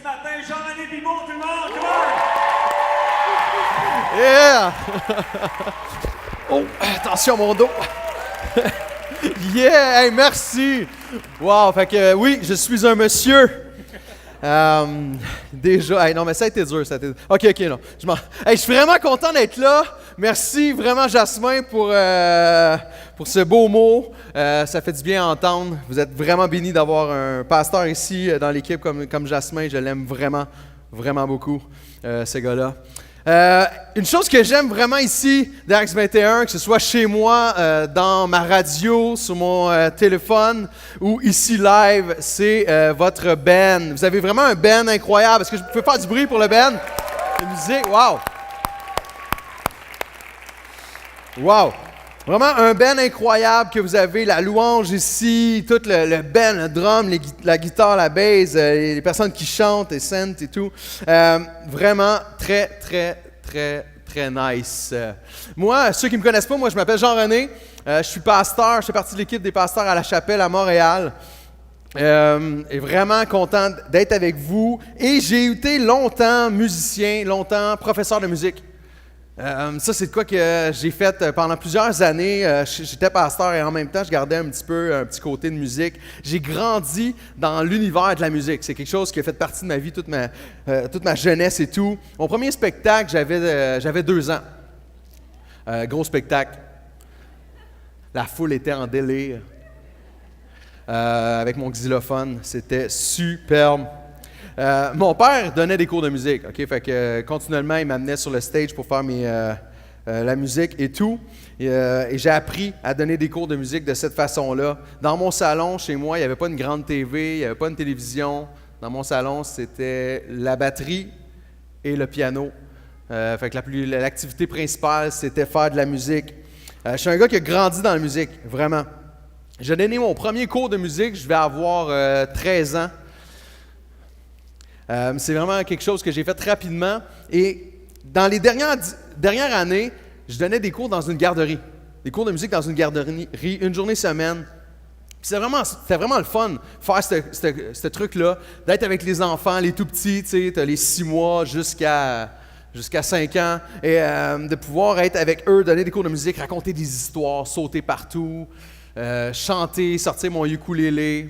ce matin. Jean-René Bibot, tout le monde, come on! Yeah! Oh, attention mon dos! Yeah! Hey, merci! Wow, fait que oui, je suis un monsieur. Déjà, hey, non, mais ça a été dur. Ok, non. Je suis vraiment content d'être là. Merci vraiment, Jasmin, pour ce beau mot. Ça fait du bien à entendre. Vous êtes vraiment bénis d'avoir un pasteur ici dans l'équipe comme Jasmin. Je l'aime vraiment, vraiment beaucoup, ce gars-là. Une chose que j'aime vraiment ici d'Acts 21, que ce soit chez moi, dans ma radio, sur mon téléphone ou ici live, c'est votre band. Vous avez vraiment un band incroyable. Est-ce que je peux faire du bruit pour le band? La musique, wow! Wow! Vraiment un band incroyable que vous avez, la louange ici, tout le band, le drum, la guitare, la bass, les personnes qui chantent et sentent et tout. Vraiment très, très, très, très nice. Moi, ceux qui ne me connaissent pas, moi je m'appelle Jean-René. Je suis pasteur, je fais partie de l'équipe des pasteurs à la Chapelle à Montréal. Et vraiment content d'être avec vous. Et j'ai été longtemps musicien, longtemps professeur de musique. Ça, c'est de quoi que j'ai fait pendant plusieurs années. J'étais pasteur et en même temps, je gardais un petit côté de musique. J'ai grandi dans l'univers de la musique. C'est quelque chose qui a fait partie de ma vie, toute ma jeunesse et tout. Mon premier spectacle, j'avais 2 ans. Gros spectacle. La foule était en délire. Avec mon xylophone. C'était superbe. Mon père donnait des cours de musique, ok? Fait que continuellement, il m'amenait sur le stage pour faire la musique et tout. Et j'ai appris à donner des cours de musique de cette façon-là. Dans mon salon, chez moi, il n'y avait pas une grande TV, il n'y avait pas une télévision. Dans mon salon, c'était la batterie et le piano. Fait que l'activité principale, c'était faire de la musique. Je suis un gars qui a grandi dans la musique, vraiment. J'ai donné mon premier cours de musique, je vais avoir 13 ans. C'est vraiment quelque chose que j'ai fait rapidement. Et dans les dernières années, je donnais des cours dans une garderie. Des cours de musique dans une garderie, une journée semaine. C'était vraiment le fun de faire ce truc-là, d'être avec les enfants, les tout petits, tu sais, t'as les 6 mois jusqu'à 5 ans, et de pouvoir être avec eux, donner des cours de musique, raconter des histoires, sauter partout, chanter, sortir mon ukulélé.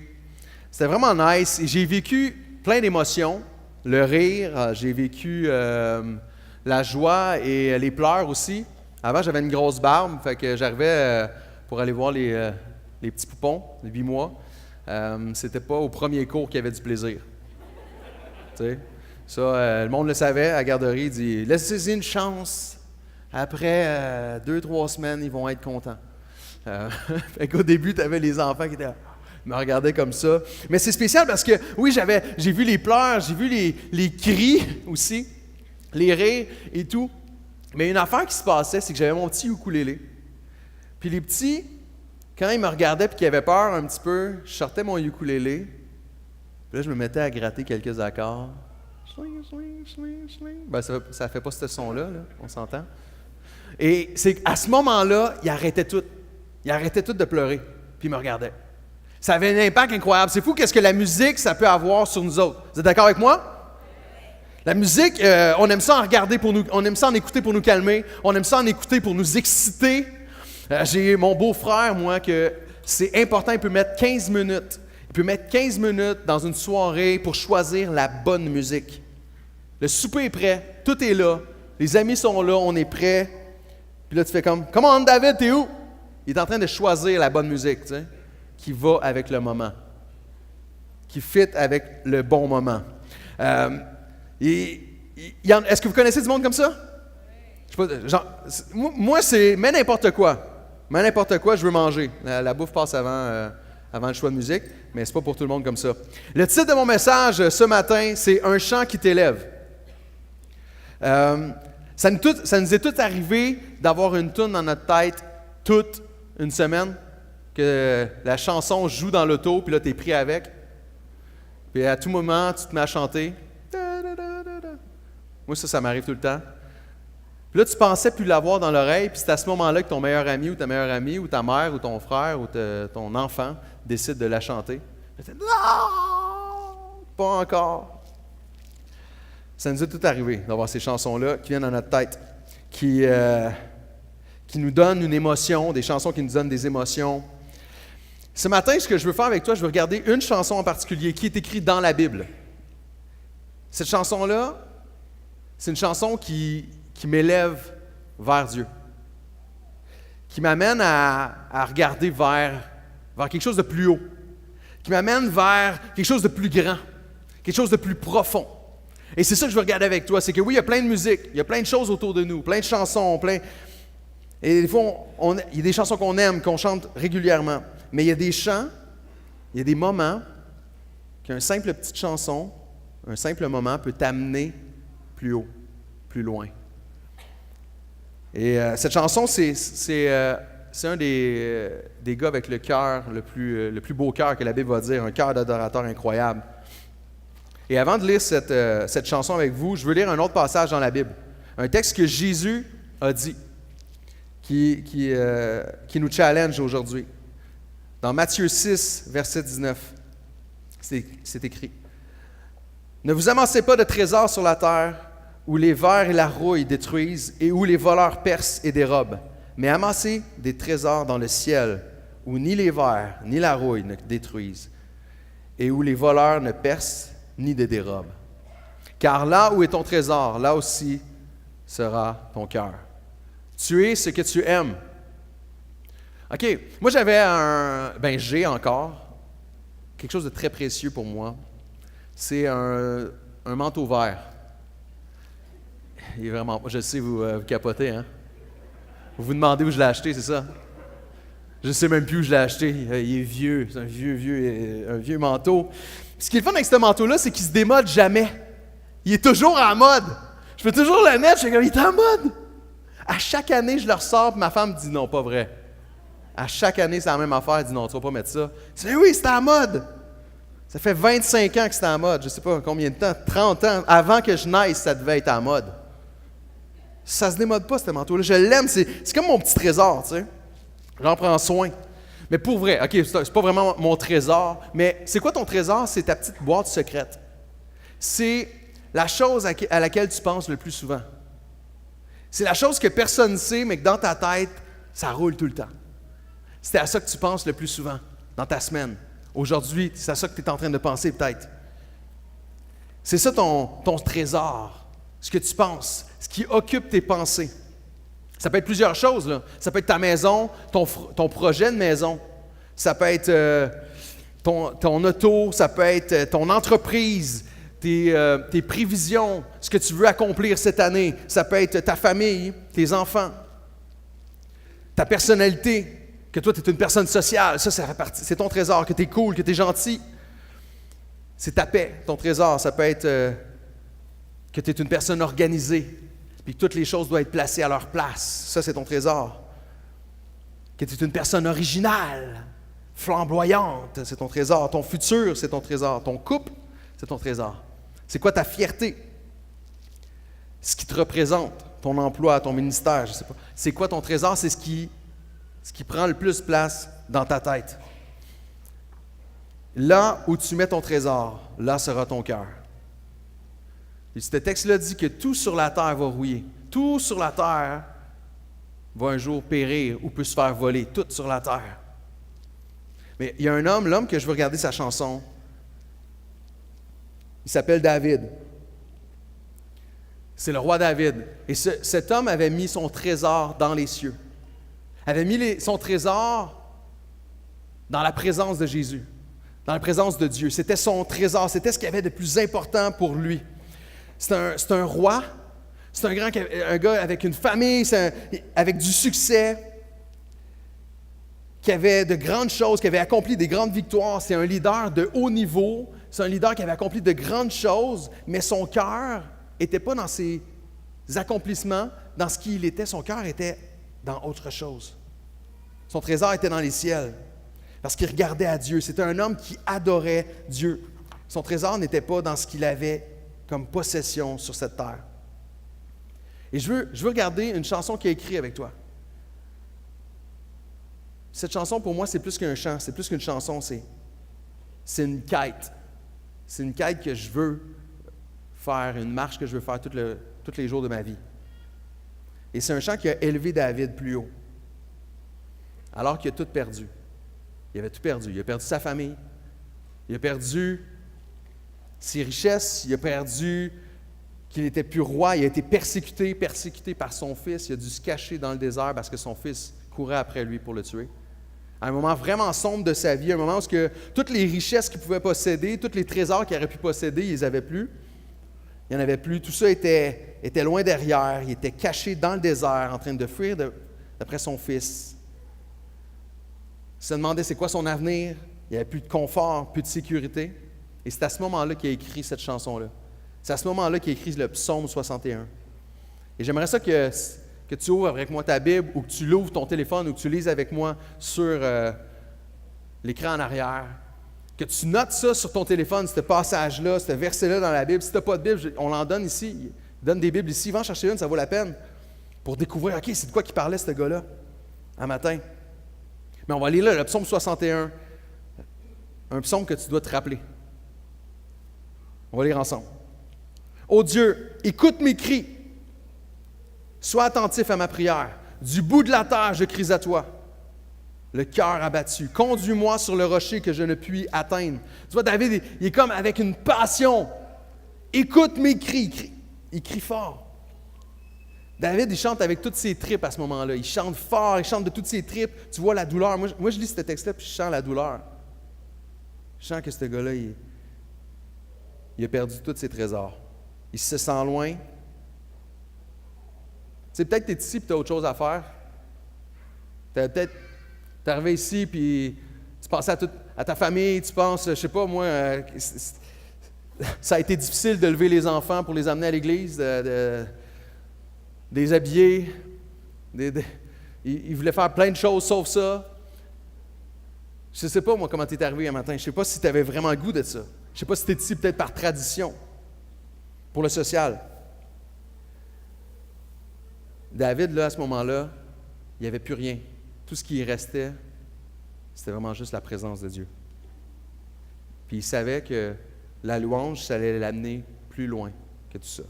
C'était vraiment nice. Et j'ai vécu plein d'émotions. Le rire, j'ai vécu la joie et les pleurs aussi. Avant, j'avais une grosse barbe, fait que j'arrivais pour aller voir les petits poupons de 8 mois. C'était pas au premier cours qu'il y avait du plaisir. Tu sais, ça, le monde le savait, à la garderie, il dit « Laissez-y une chance. Après 2-3 semaines, ils vont être contents. » Fait qu'au début, tu avais les enfants qui étaient là. Me regardait comme ça. Mais c'est spécial parce que, oui, j'ai vu les pleurs, j'ai vu les cris aussi, les rires et tout. Mais une affaire qui se passait, c'est que j'avais mon petit ukulélé. Puis les petits, quand ils me regardaient et qu'ils avaient peur un petit peu, je sortais mon ukulélé. Puis là, je me mettais à gratter quelques accords. Swing, swing, swing, swing. Ben, ça fait pas ce son-là, là, on s'entend. Et c'est qu'à ce moment-là, ils arrêtaient tout. Ils arrêtaient tout de pleurer. Puis ils me regardaient. Ça avait un impact incroyable. C'est fou qu'est-ce que la musique, ça peut avoir sur nous autres. Vous êtes d'accord avec moi? La musique, on aime ça en regarder pour nous, on aime ça en écouter pour nous calmer, on aime ça en écouter pour nous exciter. J'ai mon beau-frère, moi, que c'est important, il peut mettre 15 minutes. Il peut mettre 15 minutes dans une soirée pour choisir la bonne musique. Le souper est prêt, tout est là, les amis sont là, on est prêt. Puis là, tu fais comme, « Come on, David, t'es où? » Il est en train de choisir la bonne musique, tu sais, qui va avec le moment, qui fit avec le bon moment. Est-ce que vous connaissez du monde comme ça? Je sais pas, genre, moi, c'est mais n'importe quoi. Mais n'importe quoi, je veux manger. La bouffe passe avant le choix de musique, mais c'est pas pour tout le monde comme ça. Le titre de mon message ce matin, c'est « Un chant qui t'élève ». Ça nous est tout arrivé d'avoir une toune dans notre tête toute une semaine, que la chanson joue dans l'auto, puis là, tu es pris avec. Puis à tout moment, tu te mets à chanter. Moi, ça m'arrive tout le temps. Puis là, tu pensais plus l'avoir dans l'oreille, puis c'est à ce moment-là que ton meilleur ami ou ta meilleure amie, ou ta mère, ou ton frère, ou ton enfant décide de la chanter. Puis tu dis, non! Pas encore. Ça nous est tout arrivé d'avoir ces chansons-là qui viennent dans notre tête, qui nous donnent une émotion, des chansons qui nous donnent des émotions. Ce matin, ce que je veux faire avec toi, je veux regarder une chanson en particulier qui est écrite dans la Bible. Cette chanson-là, c'est une chanson qui m'élève vers Dieu, qui m'amène à regarder vers quelque chose de plus haut, qui m'amène vers quelque chose de plus grand, quelque chose de plus profond. Et c'est ça que je veux regarder avec toi, c'est que oui, il y a plein de musique, il y a plein de choses autour de nous, plein de chansons, et des fois, il y a des chansons qu'on aime, qu'on chante régulièrement, mais il y a des chants, il y a des moments qu'une simple petite chanson, un simple moment peut t'amener plus haut, plus loin. Et cette chanson, c'est un des gars avec le cœur, le plus beau cœur que la Bible va dire, un cœur d'adorateur incroyable. Et avant de lire cette chanson avec vous, je veux lire un autre passage dans la Bible. Un texte que Jésus a dit, qui nous challenge aujourd'hui. Dans Matthieu 6, verset 19, c'est écrit. « Ne vous amassez pas de trésors sur la terre, où les vers et la rouille détruisent, et où les voleurs percent et dérobent, mais amassez des trésors dans le ciel, où ni les vers ni la rouille ne détruisent, et où les voleurs ne percent ni ne dérobent. Car là où est ton trésor, là aussi sera ton cœur. Tu es ce que tu aimes. » OK, moi j'ai encore quelque chose de très précieux pour moi. C'est un manteau vert. Il est vraiment, je sais, vous capotez, hein? Vous vous demandez où je l'ai acheté, c'est ça? Je ne sais même plus où je l'ai acheté. Il est vieux, c'est un vieux manteau. Ce qui est le fun avec ce manteau-là, c'est qu'il ne se démode jamais. Il est toujours en mode. Je peux toujours le mettre, je suis comme, il est en mode. À chaque année, je le ressors, puis ma femme me dit non, pas vrai. À chaque année, c'est la même affaire, elle dit non, tu ne vas pas mettre ça. Je dis oui, c'était en mode. Ça fait 25 ans que c'était en mode, je ne sais pas combien de temps, 30 ans. Avant que je naisse, ça devait être en mode. Ça ne se démode pas, ce manteau-là. Je l'aime, c'est comme mon petit trésor, tu sais. J'en prends soin. Mais pour vrai, OK, c'est pas vraiment mon trésor, mais c'est quoi ton trésor? C'est ta petite boîte secrète. C'est la chose à laquelle tu penses le plus souvent. C'est la chose que personne ne sait, mais que dans ta tête, ça roule tout le temps. C'est à ça que tu penses le plus souvent dans ta semaine. Aujourd'hui, c'est à ça que tu es en train de penser peut-être. C'est ça ton trésor, ce que tu penses, ce qui occupe tes pensées. Ça peut être plusieurs choses, là. Ça peut être ta maison, ton projet de maison. Ça peut être ton auto, ça peut être ton entreprise, tes prévisions, ce que tu veux accomplir cette année. Ça peut être ta famille, tes enfants, ta personnalité, que toi, tu es une personne sociale. Ça fait partie, c'est ton trésor, que tu es cool, que tu es gentil. C'est ta paix, ton trésor. Ça peut être que tu es une personne organisée, puis que toutes les choses doivent être placées à leur place. Ça, c'est ton trésor. Que tu es une personne originale, flamboyante, c'est ton trésor. Ton futur, c'est ton trésor. Ton couple, c'est ton trésor. C'est quoi ta fierté? Ce qui te représente, ton emploi, ton ministère, je ne sais pas. C'est quoi ton trésor? C'est ce qui prend le plus de place dans ta tête. Là où tu mets ton trésor, là sera ton cœur. Et ce texte-là dit que tout sur la terre va rouiller. Tout sur la terre va un jour périr ou peut se faire voler. Tout sur la terre. Mais il y a un homme, l'homme que je veux regarder sa chanson, il s'appelle David. C'est le roi David. Et cet homme avait mis son trésor dans les cieux. Avait mis son trésor dans la présence de Jésus, dans la présence de Dieu. C'était son trésor, c'était ce qu'il y avait de plus important pour lui. C'est un roi, c'est un gars avec une famille, avec du succès, qui avait de grandes choses, qui avait accompli des grandes victoires. C'est un leader de haut niveau, c'est un leader qui avait accompli de grandes choses, mais son cœur n'était pas dans ses accomplissements, dans ce qu'il était. Son cœur était dans autre chose. Son trésor était dans les ciels, parce qu'il regardait à Dieu. C'était un homme qui adorait Dieu. Son trésor n'était pas dans ce qu'il avait comme possession sur cette terre. Et je veux regarder une chanson qu'il a écrite avec toi. Cette chanson, pour moi, c'est plus qu'un chant, c'est plus qu'une chanson, c'est une quête. C'est une quête que je veux faire une marche que je veux faire tous les jours de ma vie. Et c'est un chant qui a élevé David plus haut, alors qu'il a tout perdu. Il avait tout perdu. Il a perdu sa famille, il a perdu ses richesses, il a perdu qu'il n'était plus roi, il a été persécuté par son fils, il a dû se cacher dans le désert parce que son fils courait après lui pour le tuer. À un moment vraiment sombre de sa vie, un moment où toutes les richesses qu'il pouvait posséder, tous les trésors qu'il aurait pu posséder, il ne les avait plus. Il n'y en avait plus. Tout ça était loin derrière. Il était caché dans le désert, en train de fuir d'après son fils. Il se demandait c'est quoi son avenir. Il n'y avait plus de confort, plus de sécurité. Et c'est à ce moment-là qu'il a écrit cette chanson-là. C'est à ce moment-là qu'il a écrit le psaume 61. Et j'aimerais ça que tu ouvres avec moi ta Bible ou que tu l'ouvres ton téléphone ou que tu lises avec moi sur l'écran en arrière. Que tu notes ça sur ton téléphone, ce passage-là, ce verset-là dans la Bible. Si tu n'as pas de Bible, on l'en donne ici. Il donne des Bibles ici. Va en chercher une, ça vaut la peine. Pour découvrir, OK, c'est de quoi qu'il parlait ce gars-là, un matin. Mais on va lire là, le psaume 61. Un psaume que tu dois te rappeler. On va lire ensemble. Ô Dieu, écoute mes cris. Sois attentif à ma prière. Du bout de la terre, je crie à toi. Le cœur abattu. Conduis-moi sur le rocher que je ne puis atteindre. Tu vois, David, il est comme avec une passion. Écoute mes cris. Il crie fort. David, il chante avec toutes ses tripes à ce moment-là. Il chante fort, il chante de toutes ses tripes. Tu vois la douleur. Moi je lis ce texte-là puis je sens la douleur. Je sens que ce gars-là, il a perdu tous ses trésors. Il se sent loin. Tu sais, peut-être que tu es ici et tu as autre chose à faire. T'es arrivé ici puis tu pensais à ta famille, tu penses, je sais pas moi, ça a été difficile de lever les enfants pour les amener à l'église, de les habiller. Ils voulaient faire plein de choses sauf ça. Je ne sais pas, moi, comment tu es arrivé un matin. Je ne sais pas si tu avais vraiment le goût de ça. Je ne sais pas si tu es ici peut-être par tradition, pour le social. David, là, à ce moment-là, il n'y avait plus rien. Tout ce qui y restait, c'était vraiment juste la présence de Dieu. Puis il savait que la louange, ça allait l'amener plus loin que tout ça.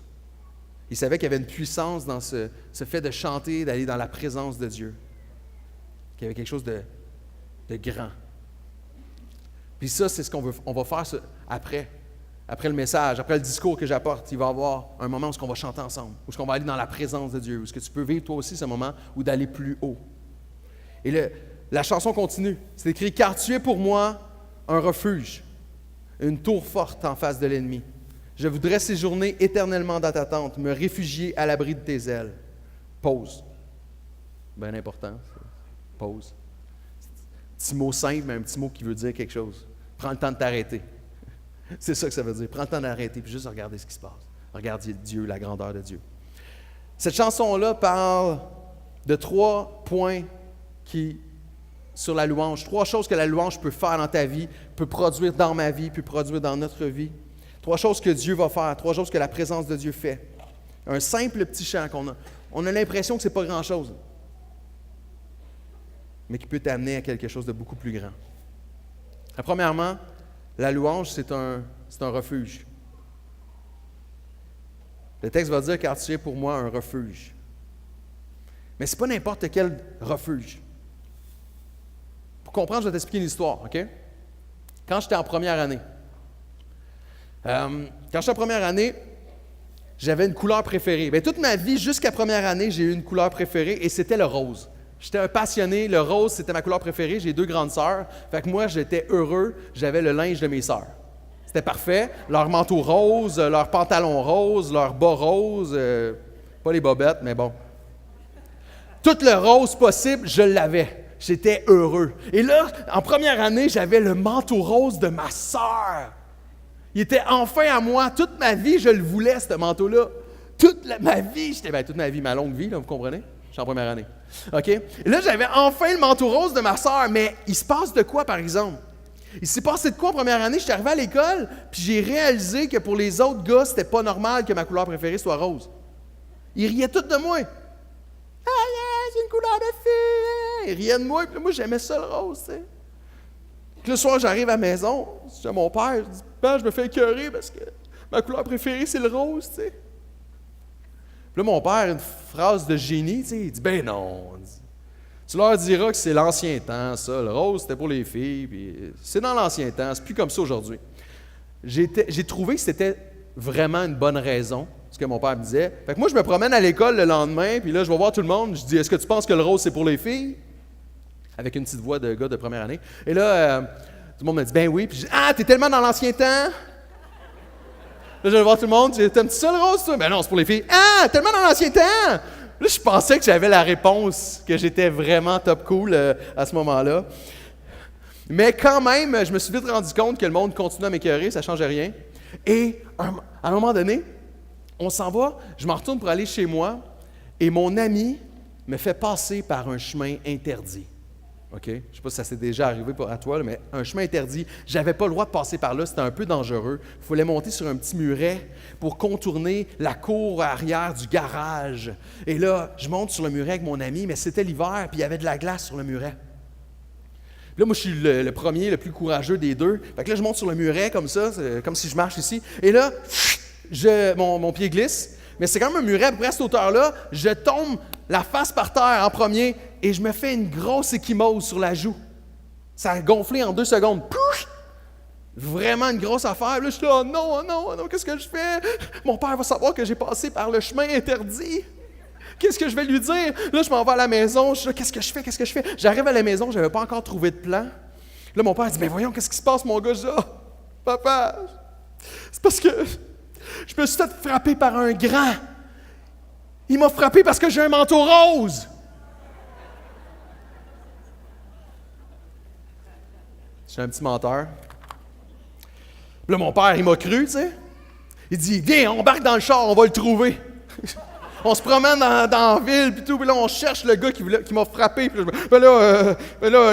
Il savait qu'il y avait une puissance dans ce fait de chanter, d'aller dans la présence de Dieu. Qu'il y avait quelque chose de grand. Puis ça, c'est ce on va faire après le message, après le discours que j'apporte. Il va y avoir un moment où on va chanter ensemble, où on va aller dans la présence de Dieu, où tu peux vivre toi aussi ce moment, ou d'aller plus haut. Et la chanson continue. C'est écrit « Car tu es pour moi un refuge, une tour forte en face de l'ennemi. Je voudrais séjourner éternellement dans ta tente, me réfugier à l'abri de tes ailes. » Pause. Bien important, ça. Pause. Petit mot simple, mais un petit mot qui veut dire quelque chose. Prends le temps de t'arrêter. C'est ça que ça veut dire. Prends le temps d'arrêter puis juste regarder ce qui se passe. Regarder Dieu, la grandeur de Dieu. Cette chanson-là parle de 3 points sur la louange. 3 choses que la louange peut faire dans ta vie, peut produire dans ma vie, peut produire dans notre vie. 3 choses que Dieu va faire, 3 choses que la présence de Dieu fait. Un simple petit chant on a l'impression que ce n'est pas grand-chose, mais qui peut t'amener à quelque chose de beaucoup plus grand. Premièrement, la louange, c'est un refuge. Le texte va dire « Car tu es pour moi un refuge ». Mais ce n'est pas n'importe quel refuge. Pour comprendre, je vais t'expliquer une histoire, OK? Quand j'étais en première année, j'avais une couleur préférée. Bien, toute ma vie, jusqu'à première année, j'ai eu une couleur préférée et c'était le rose. J'étais un passionné. Le rose, c'était ma couleur préférée. J'ai 2 grandes sœurs. Fait que moi, j'étais heureux. J'avais le linge de mes sœurs. C'était parfait. Leur manteau rose, leur pantalon rose, leur bas rose. Pas les bobettes, mais bon. Tout le rose possible, je l'avais. J'étais heureux. Et là, en première année, j'avais le manteau rose de ma sœur. Il était enfin à moi. Toute ma vie, je le voulais, ce manteau-là. Toute ma vie, ma longue vie, là, vous comprenez? Je suis en première année. OK? Et là, j'avais enfin le manteau rose de ma sœur, mais il se passe de quoi, par exemple? Il s'est passé de quoi en première année? Je suis arrivé à l'école, puis j'ai réalisé que pour les autres gars, c'était pas normal que ma couleur préférée soit rose. Ils riaient tous de moi. « Ah, yeah, c'est une couleur de fille! » Ils riaient de moi, puis moi, j'aimais ça le rose, tu sais. Puis le soir, j'arrive à la maison, je dis à mon père, je dis « Ben, je me fais écœurer parce que Ma couleur préférée, c'est le rose, tu sais. Puis là, mon père, une phrase de génie, tu sais, il dit, ben non. Tu leur diras que c'est l'ancien temps, ça. Le rose, c'était pour les filles, puis c'est dans l'ancien temps. C'est plus comme ça aujourd'hui. J'ai trouvé que c'était vraiment une bonne raison, ce que mon père me disait. Fait que moi, je me promène à l'école le lendemain, puis là, je vais voir tout le monde. Je dis, est-ce que tu penses que le rose, c'est pour les filles? Avec une petite voix de gars de première année. Et là, tout le monde me dit, ben oui. Puis je dis, ah, t'es tellement dans l'ancien temps. Là, je vais voir tout le monde. T'aimes-tu ça, le rose, toi? Ben non, c'est pour les filles. Ah, tellement dans l'ancien temps! Là, je pensais que j'avais la réponse, que j'étais vraiment top cool à ce moment-là. Mais quand même, je me suis vite rendu compte que le monde continue à m'écœurer, ça ne change rien. Et à un moment donné, on s'en va, je m'en retourne pour aller chez moi, et mon ami me fait passer par un chemin interdit. OK? Je ne sais pas si ça s'est déjà arrivé à toi, là, mais un chemin interdit, je n'avais pas le droit de passer par là, c'était un peu dangereux. Il fallait monter sur un petit muret pour contourner la cour arrière du garage. Et là, je monte sur le muret avec mon ami, mais c'était l'hiver, puis il y avait de la glace sur le muret. Puis là, moi, je suis le premier, le plus courageux des deux. Fait que là, je monte sur le muret comme ça, comme si je marche ici. Et là, mon pied glisse, mais c'est quand même un muret à peu près à cette hauteur-là. Je tombe la face par terre en premier et je me fais une grosse échymose sur la joue. Ça a gonflé en 2 secondes. Pouf! Vraiment une grosse affaire. Là, je suis là, oh non, oh non, oh non, qu'est-ce que je fais? Mon père va savoir que j'ai passé par le chemin interdit. Qu'est-ce que je vais lui dire? Là, je m'en vais à la maison. Je suis là, qu'est-ce que je fais? Qu'est-ce que je fais? J'arrive à la maison, je n'avais pas encore trouvé de plan. Là, mon père dit, mais voyons, qu'est-ce qui se passe, mon gars? Je dis, oh, papa, c'est parce que je me suis fait frapper par un grand. Il m'a frappé parce que j'ai un manteau rose. Je suis un petit menteur. Puis là, mon père, il m'a cru, tu sais. Il dit, viens, on embarque dans le char, on va le trouver. On se promène dans la ville, puis tout, puis là, on cherche le gars qui m'a frappé. Puis là,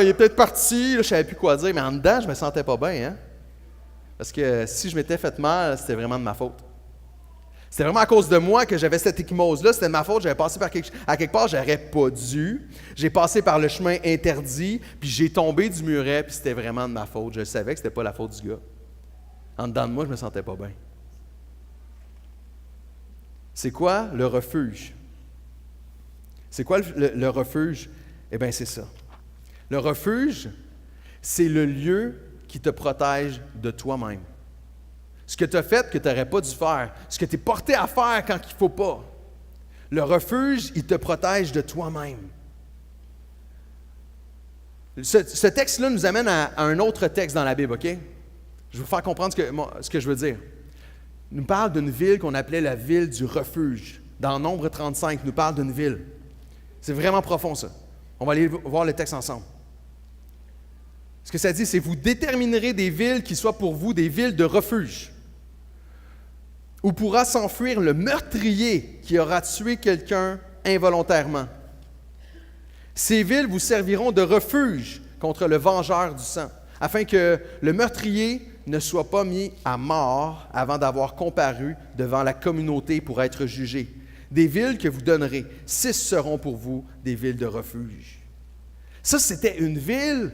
il est peut-être parti, là, je ne savais plus quoi dire, mais en dedans, je me sentais pas bien, hein. Parce que si je m'étais fait mal, c'était vraiment de ma faute. C'était vraiment à cause de moi que j'avais cette échymose-là, c'était de ma faute, j'avais passé à quelque part, j'aurais pas dû. J'ai passé par le chemin interdit, puis j'ai tombé du muret, puis c'était vraiment de ma faute. Je savais que c'était pas la faute du gars. En dedans de moi, je me sentais pas bien. C'est quoi le refuge? C'est quoi le refuge? Eh bien, c'est ça. Le refuge, c'est le lieu qui te protège de toi-même. Ce que tu as fait que tu n'aurais pas dû faire, ce que tu es porté à faire quand il ne faut pas. Le refuge, il te protège de toi-même. Ce texte-là nous amène à un autre texte dans la Bible, OK? Je vais vous faire comprendre ce que je veux dire. Il nous parle d'une ville qu'on appelait la ville du refuge. Dans Nombre 35, il nous parle d'une ville. C'est vraiment profond, ça. On va aller voir le texte ensemble. Ce que ça dit, c'est « Vous déterminerez des villes qui soient pour vous des villes de refuge, où pourra s'enfuir le meurtrier qui aura tué quelqu'un involontairement. Ces villes vous serviront de refuge contre le vengeur du sang, afin que le meurtrier ne soit pas mis à mort avant d'avoir comparu devant la communauté pour être jugé. Des villes que vous donnerez, 6 seront pour vous des villes de refuge. » Ça, c'était une ville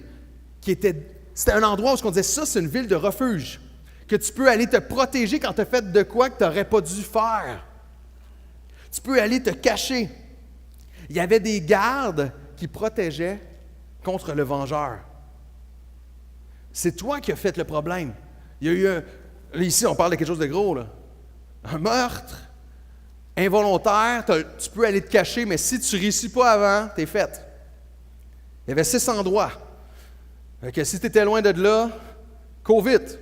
c'était un endroit où on disait, ça, c'est une ville de refuge, que tu peux aller te protéger quand tu as fait de quoi que tu n'aurais pas dû faire. Tu peux aller te cacher. Il y avait des gardes qui protégeaient contre le vengeur. C'est toi qui as fait le problème. Il y a eu ici, on parle de quelque chose de gros, là. Un meurtre involontaire, tu peux aller te cacher, mais si tu ne réussis pas avant, tu es fait. Il y avait 6 endroits. Fait que si tu étais loin de là, cours vite.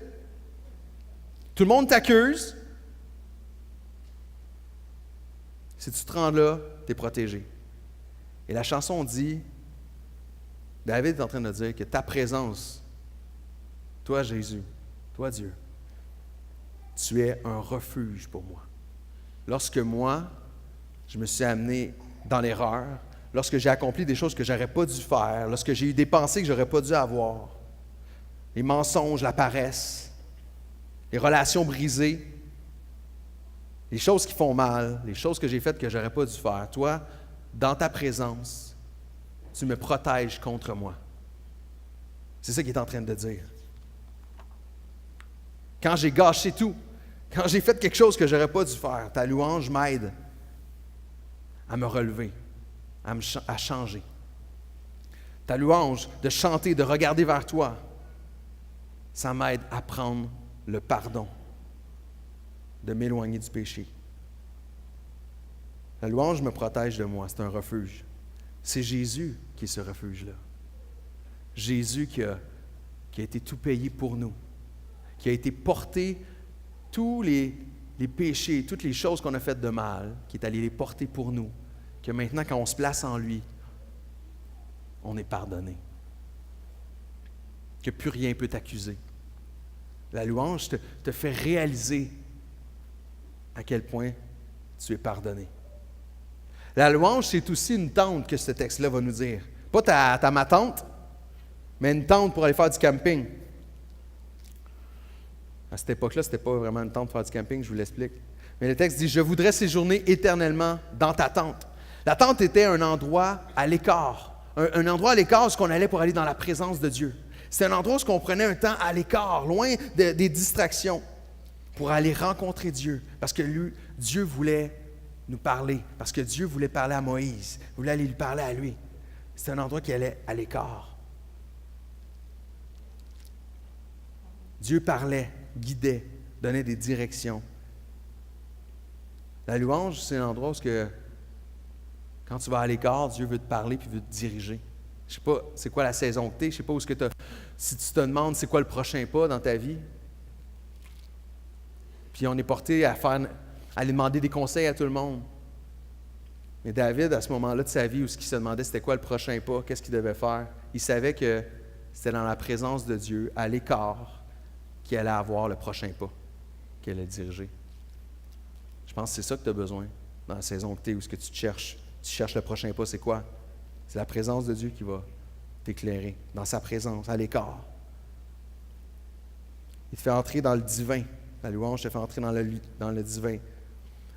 Tout le monde t'accuse. Si tu te rends là, tu es protégé. Et la chanson dit, David est en train de dire que ta présence, toi Jésus, toi Dieu, tu es un refuge pour moi. Lorsque moi, je me suis amené dans l'erreur, lorsque j'ai accompli des choses que je n'aurais pas dû faire, lorsque j'ai eu des pensées que je n'aurais pas dû avoir, les mensonges, la paresse, les relations brisées, les choses qui font mal, les choses que j'ai faites que je n'aurais pas dû faire, toi, dans ta présence, tu me protèges contre moi. C'est ça qu'il est en train de dire. Quand j'ai gâché tout, Quand j'ai fait quelque chose que je n'aurais pas dû faire, ta louange m'aide à me relever, à changer. Ta louange, de chanter, de regarder vers toi, ça m'aide à prendre le pardon, de m'éloigner du péché. La louange me protège de moi, c'est un refuge. C'est Jésus qui est ce refuge-là. Jésus qui a été tout payé pour nous, qui a été porté tous les péchés, toutes les choses qu'on a faites de mal, qui est allé les porter pour nous, que maintenant, quand on se place en lui, on est pardonné. Que plus rien ne peut t'accuser. La louange te fait réaliser à quel point tu es pardonné. La louange, c'est aussi une tente que ce texte-là va nous dire. Pas ma tente, mais une tente pour aller faire du camping. À cette époque-là, ce n'était pas vraiment une tente pour faire du camping, je vous l'explique. Mais le texte dit « Je voudrais séjourner éternellement dans ta tente ». La tente était un endroit à l'écart. Un endroit à l'écart où on allait pour aller dans la présence de Dieu. C'est un endroit où on prenait un temps à l'écart, loin des distractions, pour aller rencontrer Dieu. Parce que Dieu voulait nous parler, parce que Dieu voulait parler à Moïse, voulait aller lui parler à lui. C'est un endroit qui allait à l'écart. Dieu parlait, guidait, donnait des directions. La louange, c'est un endroit où quand tu vas à l'écart, Dieu veut te parler puis veut te diriger. Je ne sais pas c'est quoi la saison que tu es, je ne sais pas où est-ce que tu as. Si tu te demandes c'est quoi le prochain pas dans ta vie, puis on est porté à aller demander des conseils à tout le monde. Mais David, à ce moment-là de sa vie, où ce qu'il se demandait c'était quoi le prochain pas, qu'est-ce qu'il devait faire, il savait que c'était dans la présence de Dieu, à l'écart, qu'il allait avoir le prochain pas, qu'il allait diriger. Je pense que c'est ça que tu as besoin dans la saison que tu es, où ce que tu cherches. Tu cherches le prochain pas, c'est quoi? C'est la présence de Dieu qui va t'éclairer, dans sa présence, à l'écart. Il te fait entrer dans le divin. La louange te fait entrer dans le divin.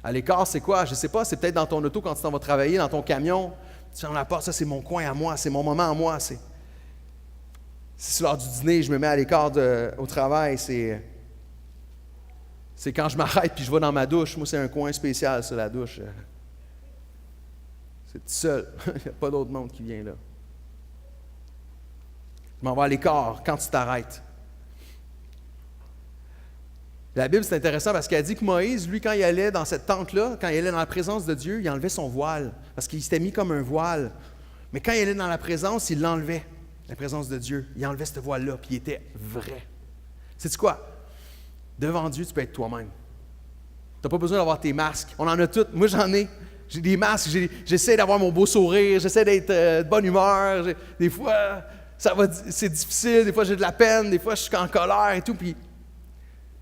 À l'écart, c'est quoi? Je ne sais pas, c'est peut-être dans ton auto quand tu t'en vas travailler, dans ton camion. Tu fermes la porte, ça c'est mon coin à moi, c'est mon moment à moi. C'est lors du dîner, je me mets à l'écart au travail, c'est quand je m'arrête puis je vais dans ma douche. Moi, c'est un coin spécial, ça, la douche. C'est tout seul. Il n'y a pas d'autre monde qui vient là. Je m'en vais à l'écart quand tu t'arrêtes. La Bible, c'est intéressant parce qu'elle dit que Moïse, lui, quand il allait dans cette tente-là, quand il allait dans la présence de Dieu, il enlevait son voile parce qu'il s'était mis comme un voile. Mais quand il allait dans la présence, il l'enlevait, la présence de Dieu. Il enlevait ce voile-là, puis il était vrai. Sais-tu quoi? Devant Dieu, tu peux être toi-même. Tu n'as pas besoin d'avoir tes masques. On en a tous. Moi, j'en ai. J'ai des masques. J'essaie d'avoir mon beau sourire. J'essaie d'être de bonne humeur. Des fois, c'est difficile. Des fois, j'ai de la peine. Des fois, je suis en colère et tout. Puis,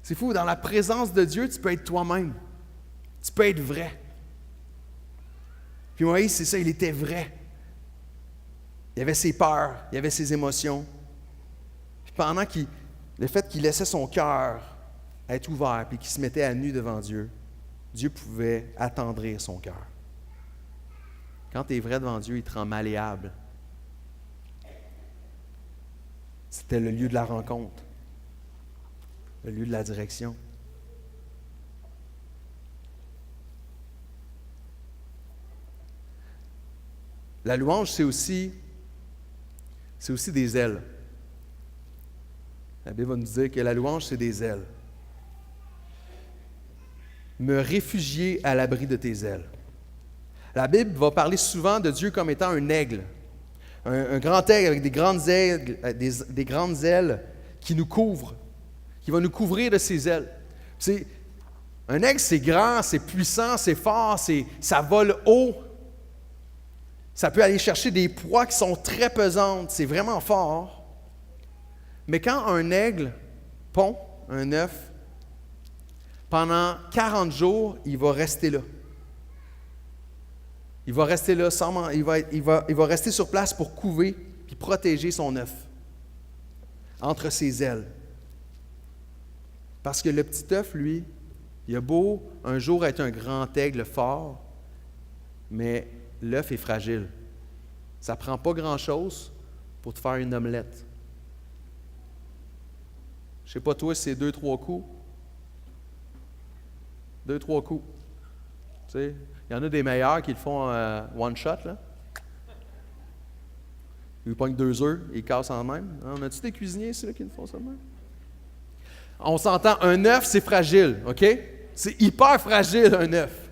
c'est fou. Dans la présence de Dieu, tu peux être toi-même. Tu peux être vrai. Puis Moïse, c'est ça, il était vrai. Il avait ses peurs. Il avait ses émotions. Puis pendant le fait qu'il laissait son cœur être ouvert puis qu'il se mettait à nu devant Dieu, Dieu pouvait attendrir son cœur. Quand tu es vrai devant Dieu, il te rend malléable. C'était le lieu de la rencontre, le lieu de la direction. La louange, c'est aussi des ailes. La Bible va nous dire que la louange, c'est des ailes. Me réfugier à l'abri de tes ailes. La Bible va parler souvent de Dieu comme étant un aigle. Un grand aigle avec des grandes ailes qui nous couvrent, qui va nous couvrir de ses ailes. Un aigle, c'est grand, c'est puissant, c'est fort, ça vole haut. Ça peut aller chercher des proies qui sont très pesantes, c'est vraiment fort. Mais quand un aigle pond un œuf, pendant 40 jours, il va rester là. Il va rester là, il va rester sur place pour couver puis protéger son œuf entre ses ailes. Parce que le petit œuf, lui, il a beau un jour être un grand aigle fort, mais l'œuf est fragile. Ça ne prend pas grand-chose pour te faire une omelette. Je ne sais pas toi si c'est 2-3 coups. 2-3 coups. Tu sais, il y en a des meilleurs qui le font one shot, là. Ils pognent 2 œufs, ils cassent en même. On a-tu des cuisiniers ici là, qui le font ça de même? On s'entend, un œuf, c'est fragile, OK? C'est hyper fragile, un œuf.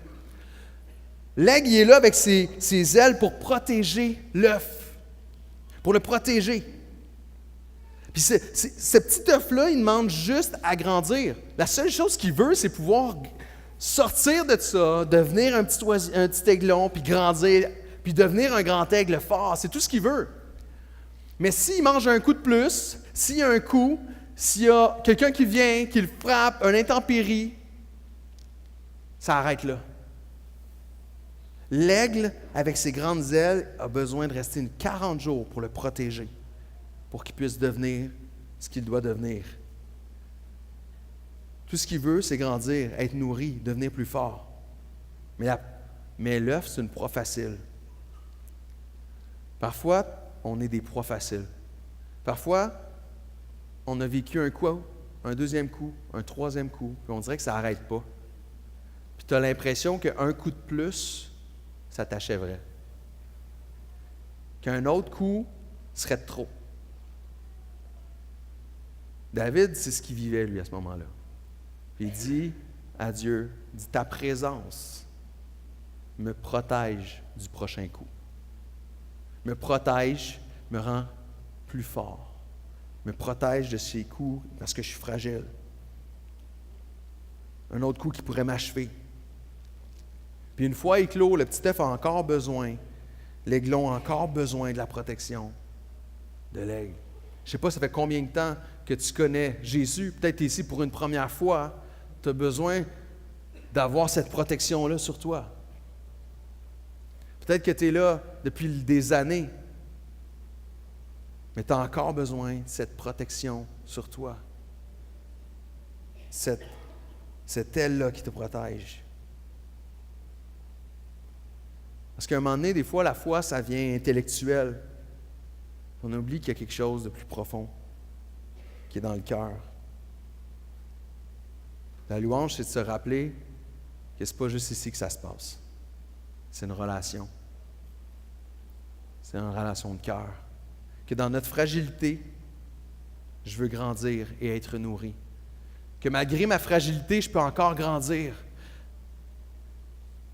L'aigle, il est là avec ses ailes pour protéger l'œuf, pour le protéger. Puis ce petit œuf-là, il demande juste à grandir. La seule chose qu'il veut, c'est pouvoir sortir de ça, devenir un petit aiglon, puis grandir, puis devenir un grand aigle fort. C'est tout ce qu'il veut. Mais s'il mange un coup de plus, s'il y a un coup, s'il y a quelqu'un qui vient, qui le frappe, un intempérie, ça arrête là. L'aigle, avec ses grandes ailes, a besoin de rester 40 jours pour le protéger, pour qu'il puisse devenir ce qu'il doit devenir. Tout ce qu'il veut, c'est grandir, être nourri, devenir plus fort. Mais l'œuf, c'est une proie facile. Parfois, on est des proies faciles. Parfois, on a vécu un coup, un deuxième coup, un troisième coup, puis on dirait que ça n'arrête pas. Puis tu as l'impression qu'un coup de plus, ça t'achèverait. Qu'un autre coup serait de trop. David, c'est ce qu'il vivait, lui, à ce moment-là. Puis il dit à Dieu, dit, ta présence me protège du prochain coup. Me protège, me rend plus fort. Me protège de ces coups parce que je suis fragile. Un autre coup qui pourrait m'achever. Puis une fois éclos, le petit œuf a encore besoin, l'aiglon a encore besoin de la protection de l'aigle. Je ne sais pas, ça fait combien de temps que tu connais Jésus, peut-être tu es ici pour une première fois, tu as besoin d'avoir cette protection-là sur toi. Peut-être que tu es là depuis des années, mais tu as encore besoin de cette protection sur toi. Cette aile-là qui te protège. Parce qu'à un moment donné, des fois, la foi, ça vient intellectuel. On oublie qu'il y a quelque chose de plus profond qui est dans le cœur. La louange, c'est de se rappeler que ce n'est pas juste ici que ça se passe. C'est une relation. C'est une relation de cœur. Que dans notre fragilité, je veux grandir et être nourri. Que malgré ma fragilité, je peux encore grandir.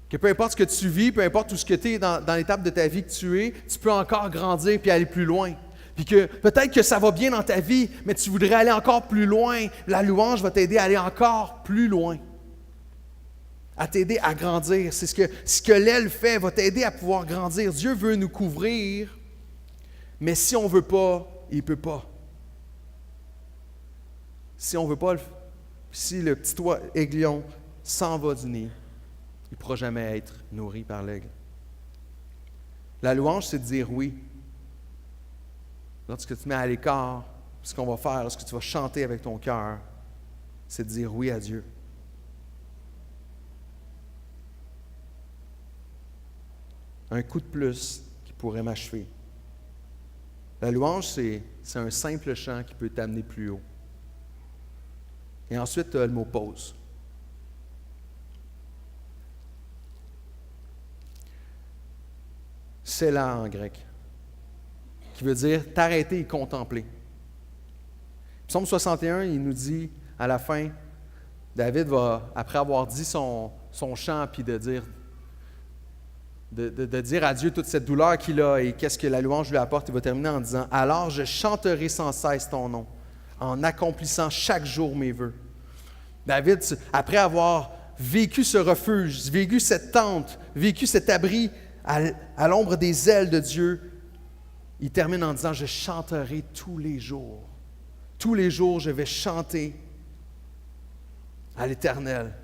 Que peu importe ce que tu vis, peu importe où ce que tu es dans l'étape de ta vie que tu es, tu peux encore grandir puis aller plus loin. Puis que peut-être que ça va bien dans ta vie, mais tu voudrais aller encore plus loin. La louange va t'aider à aller encore plus loin. À t'aider à grandir. C'est ce que l'aile fait, va t'aider à pouvoir grandir. Dieu veut nous couvrir, mais si on ne veut pas, il ne peut pas. Si on ne veut pas, si le petit aiglon s'en va du nid, il ne pourra jamais être nourri par l'aigle. La louange, c'est de dire oui. Lorsque tu te mets à l'écart, ce qu'on va faire, lorsque tu vas chanter avec ton cœur, c'est de dire oui à Dieu. Un coup de plus qui pourrait m'achever. La louange, c'est un simple chant qui peut t'amener plus haut. Et ensuite, tu as le mot pause. C'est là en grec, qui veut dire t'arrêter et contempler. Psaume 61, il nous dit à la fin, David va, après avoir dit son chant, puis de dire à Dieu toute cette douleur qu'il a et qu'est-ce que la louange lui apporte, il va terminer en disant « Alors je chanterai sans cesse ton nom, en accomplissant chaque jour mes vœux. » David, après avoir vécu ce refuge, vécu cette tente, vécu cet abri à l'ombre des ailes de Dieu, il termine en disant « Je chanterai tous les jours. Tous les jours, je vais chanter à l'Éternel. »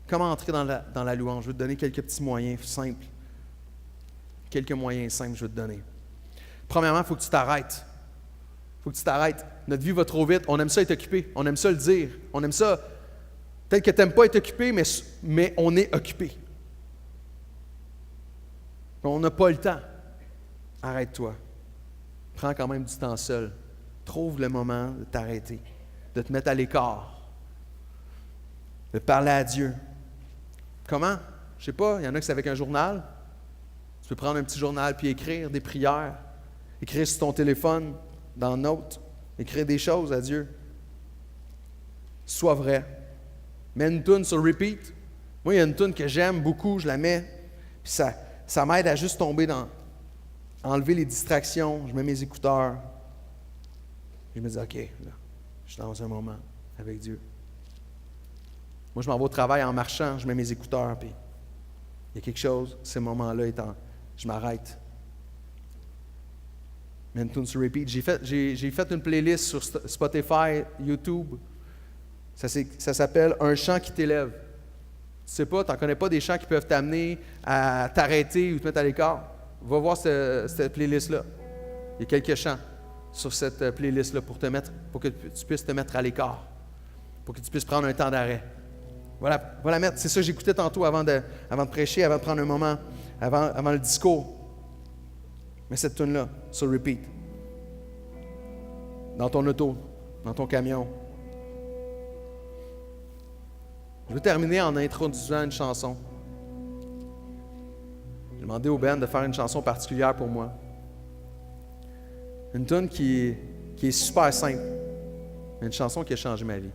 Comment entrer dans la louange? Je vais te donner quelques petits moyens simples. Quelques moyens simples, je vais te donner. Premièrement, il faut que tu t'arrêtes. Il faut que tu t'arrêtes. Notre vie va trop vite. On aime ça être occupé. On aime ça le dire. On aime ça. Peut-être que tu n'aimes pas être occupé, mais on est occupé. On n'a pas le temps. Arrête-toi. Prends quand même du temps seul. Trouve le moment de t'arrêter. de te mettre à l'écart, de parler à Dieu. Comment? Je ne sais pas, il y en a qui c'est avec un journal. Tu peux prendre un petit journal puis écrire des prières, écrire sur ton téléphone, dans Notes, écrire des choses à Dieu. Sois vrai. Mets une toune sur repeat. Moi, il y a une toune que j'aime beaucoup, je la mets, puis ça m'aide à juste tomber à enlever les distractions. Je mets mes écouteurs. Je me dis, OK, là, je suis dans un moment avec Dieu. Moi, je m'en vais au travail en marchant, je mets mes écouteurs, puis il y a quelque chose, ces moments-là étant, je m'arrête. Je mets une tune sur repeat. J'ai fait une playlist sur Spotify, YouTube. Ça s'appelle « Un chant qui t'élève ». Tu sais pas, tu n'en connais pas des chants qui peuvent t'amener à t'arrêter ou te mettre à l'écart. Va voir cette playlist-là. Il y a quelques chants sur cette playlist-là pour que tu puisses te mettre à l'écart, pour que tu puisses prendre un temps d'arrêt. Voilà mettre. C'est ça que j'écoutais tantôt avant de prêcher, avant de prendre un moment, avant le discours. Mets cette tune-là sur repeat. Dans ton auto, dans ton camion. Je veux terminer en introduisant une chanson. J'ai demandé au band de faire une chanson particulière pour moi. Une tune qui est super simple, mais une chanson qui a changé ma vie.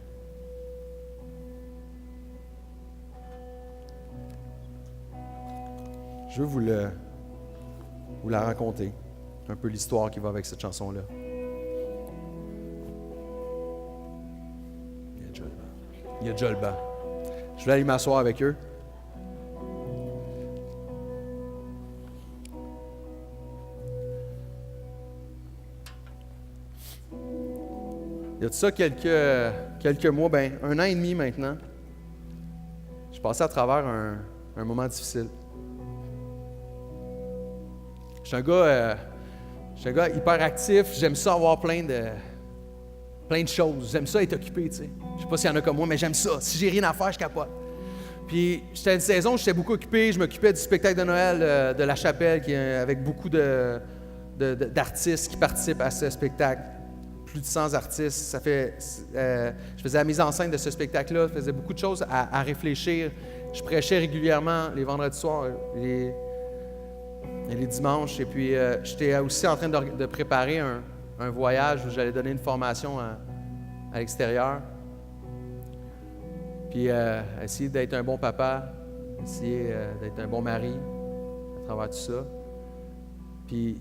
Je veux vous la raconter, un peu l'histoire qui va avec cette chanson-là. Il y a déjà le banc. Je vais aller m'asseoir avec eux. Il y a de ça quelques mois, un an et demi maintenant, je passais à travers un moment difficile. Je suis un gars hyper actif, j'aime ça avoir plein de choses. J'aime ça être occupé, tu sais. Je sais pas s'il y en a comme moi, mais j'aime ça. Si j'ai rien à faire, je capote. Puis, j'étais à une saison où j'étais beaucoup occupé. Je m'occupais du spectacle de Noël de La Chapelle, avec beaucoup d'artistes qui participent à ce spectacle. Plus de 100 artistes. Je faisais la mise en scène de ce spectacle-là. Je faisais beaucoup de choses à réfléchir. Je prêchais régulièrement les vendredis soirs et les dimanches. Et puis, j'étais aussi en train de préparer un voyage où j'allais donner une formation à l'extérieur. Puis essayer d'être un bon papa, essayer d'être un bon mari à travers tout ça. Puis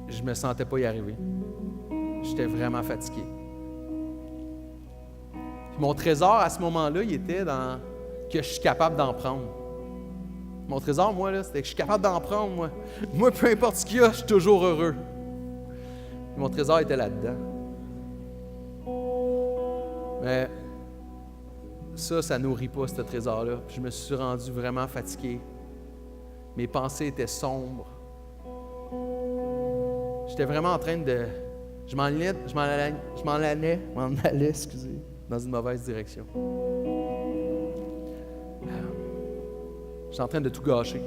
je me sentais pas y arriver. J'étais vraiment fatigué. Puis mon trésor à ce moment-là, il était dans que je suis capable d'en prendre. Mon trésor, moi, là, c'était que je suis capable d'en prendre, moi. Moi, peu importe ce qu'il y a, je suis toujours heureux. Et mon trésor était là-dedans. Mais ça nourrit pas, ce trésor-là. Puis je me suis rendu vraiment fatigué. Mes pensées étaient sombres. J'étais vraiment en train de... Je m'en allais, dans une mauvaise direction. J'étais en train de tout gâcher.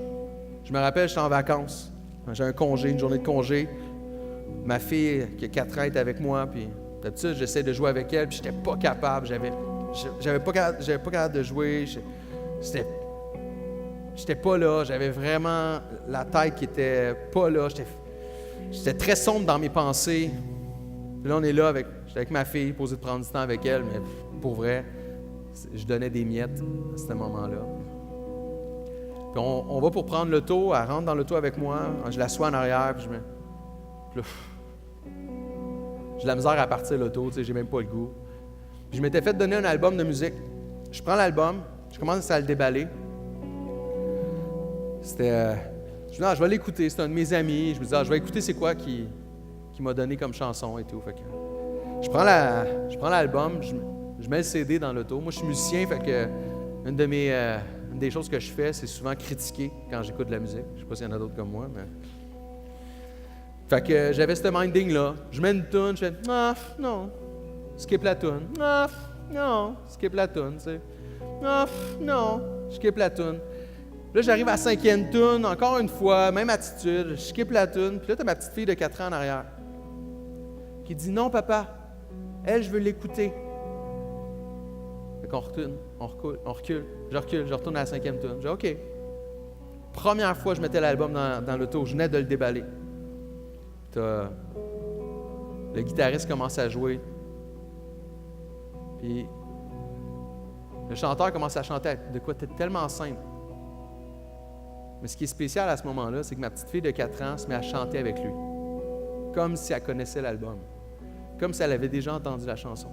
Je me rappelle, j'étais en vacances. J'ai un congé, une journée de congé. Ma fille, qui a 4 ans, est avec moi, puis d'habitude, j'essaie de jouer avec elle, puis j'étais pas capable. J'avais pas capable de jouer. J'étais pas là. J'avais vraiment la tête qui était pas là. J'étais très sombre dans mes pensées. Puis là, on est là, j'étais avec ma fille, posé de prendre du temps avec elle, mais pour vrai, je donnais des miettes à ce moment-là. Puis on va pour prendre l'auto, elle rentre dans l'auto avec moi, je l'assois en arrière, puis j'ai de la misère à partir l'auto, tu sais, j'ai même pas le goût. Puis je m'étais fait donner un album de musique. Je prends l'album, je commence à le déballer. Je dis, non, je vais l'écouter, c'est un de mes amis. Je me dis, je vais écouter c'est quoi qui m'a donné comme chanson et tout. Fait que je prends l'album, je mets le CD dans l'auto. Moi, je suis musicien, fait que une des choses que je fais, c'est souvent critiquer quand j'écoute de la musique. Je sais pas s'il y en a d'autres comme moi, mais... Fait que j'avais ce minding-là. Je mets une toune, je fais « Ah, non, skip la toune. Ah, non, skip la toune, tu sais. Ah, non, skip la toune. » Là, j'arrive à la 5e toune, encore une fois, même attitude, je skip la toune. Puis là, t'as ma petite fille de 4 ans en arrière qui dit « Non, papa, Elle, je veux l'écouter. Fait qu'on retourne, on recule. Je retourne à la 5e tune. Je dis, OK. Première fois, je mettais l'album dans l'auto, je venais de le déballer. Le guitariste commence à jouer. Puis le chanteur commence à chanter de quoi c'était tellement simple. Mais ce qui est spécial à ce moment-là, c'est que ma petite fille de 4 ans se met à chanter avec lui. Comme si elle connaissait l'album. Comme si elle avait déjà entendu la chanson.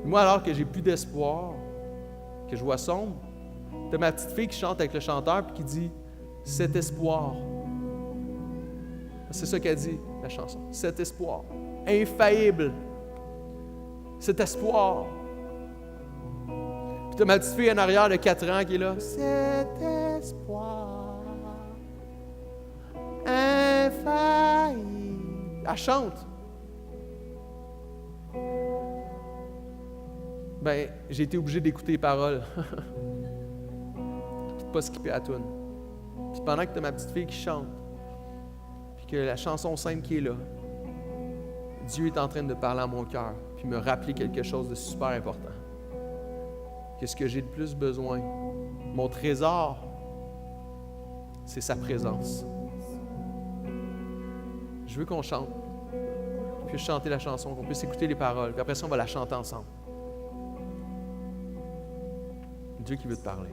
Moi, alors que j'ai plus d'espoir, que je vois sombre, t'as ma petite fille qui chante avec le chanteur puis qui dit « Cet espoir ». C'est ça qu'elle dit, la chanson. « Cet espoir, infaillible, cet espoir ». Puis t'as ma petite fille en arrière de 4 ans qui est là. « Cet espoir, infaillible ». Elle chante. Ben, j'ai été obligé d'écouter les paroles. Puis de pas skipper la toune. Puis pendant que tu as ma petite fille qui chante, puis que la chanson simple qui est là, Dieu est en train de parler à mon cœur, puis me rappeler quelque chose de super important. Que ce que j'ai le plus besoin, mon trésor, c'est sa présence. Je veux qu'on chante, qu'on puisse chanter la chanson, qu'on puisse écouter les paroles, puis après ça, on va la chanter ensemble. Dieu qui veut te parler.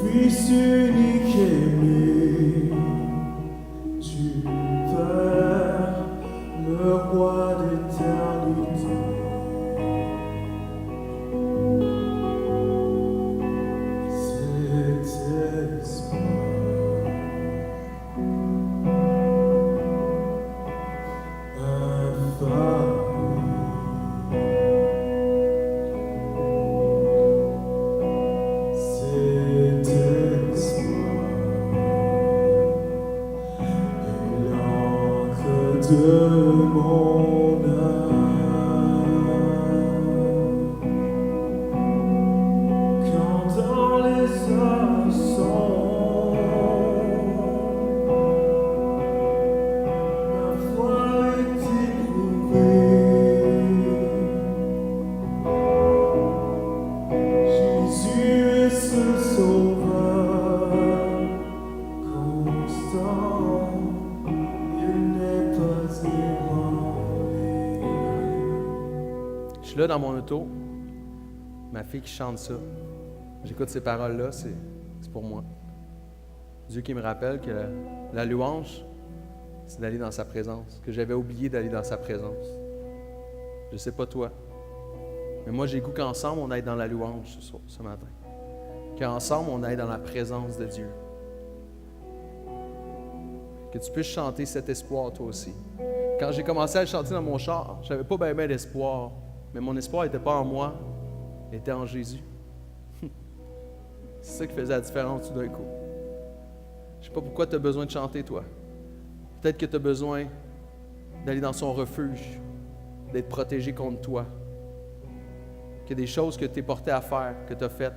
Fils unique aimé du Père, le roi d'éternité. Cet espoir de mon âme, quand dans les accents ma foi est éprouvée, Jésus est ce sauveur constant. Je suis là dans mon auto, ma fille qui chante ça. J'écoute ces paroles-là, c'est pour moi. Dieu qui me rappelle que la louange, c'est d'aller dans sa présence, que j'avais oublié d'aller dans sa présence. Je ne sais pas toi, mais moi j'ai goût qu'ensemble on aille dans la louange ce matin. Qu'ensemble on aille dans la présence de Dieu. Que tu puisses chanter cet espoir toi aussi. Quand j'ai commencé à le chanter dans mon char, je n'avais pas bien d'espoir. Mais mon espoir n'était pas en moi, il était en Jésus. C'est ça qui faisait la différence tout d'un coup. Je ne sais pas pourquoi tu as besoin de chanter, toi. Peut-être que tu as besoin d'aller dans son refuge, d'être protégé contre toi. Qu'il y a des choses que tu es porté à faire, que tu as faites,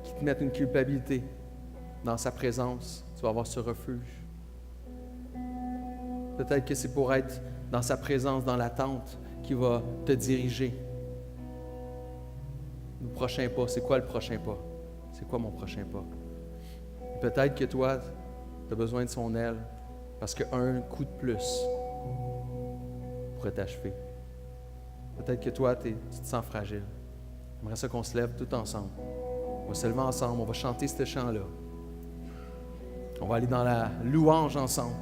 qui te mettent une culpabilité. Dans sa présence, tu vas avoir ce refuge. Peut-être que c'est pour être dans sa présence, dans l'attente, qui va te diriger. Le prochain pas, c'est quoi le prochain pas? C'est quoi mon prochain pas? Peut-être que toi, tu as besoin de son aile, parce qu'un coup de plus pourrait t'achever. Peut-être que toi, tu te sens fragile. J'aimerais ça qu'on se lève tout ensemble. On va se lever ensemble, on va chanter ce chant-là. On va aller dans la louange ensemble.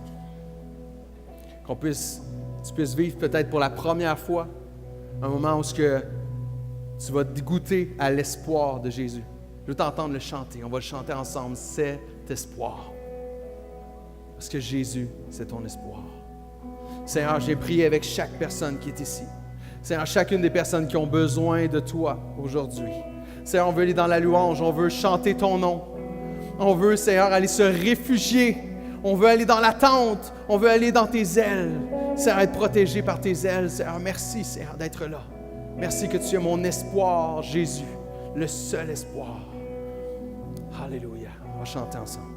Tu puisses vivre peut-être pour la première fois un moment où tu vas goûter à l'espoir de Jésus. Je veux t'entendre le chanter. On va le chanter ensemble. Cet espoir. Parce que Jésus, c'est ton espoir. Seigneur, j'ai prié avec chaque personne qui est ici. Seigneur, chacune des personnes qui ont besoin de toi aujourd'hui. Seigneur, on veut aller dans la louange. On veut chanter ton nom. On veut, Seigneur, aller se réfugier. On veut aller dans la tente. On veut aller dans tes ailes. Seigneur, être protégé par tes ailes. Seigneur, merci, Seigneur, d'être là. Merci que tu es mon espoir, Jésus, le seul espoir. Alléluia. On va chanter ensemble.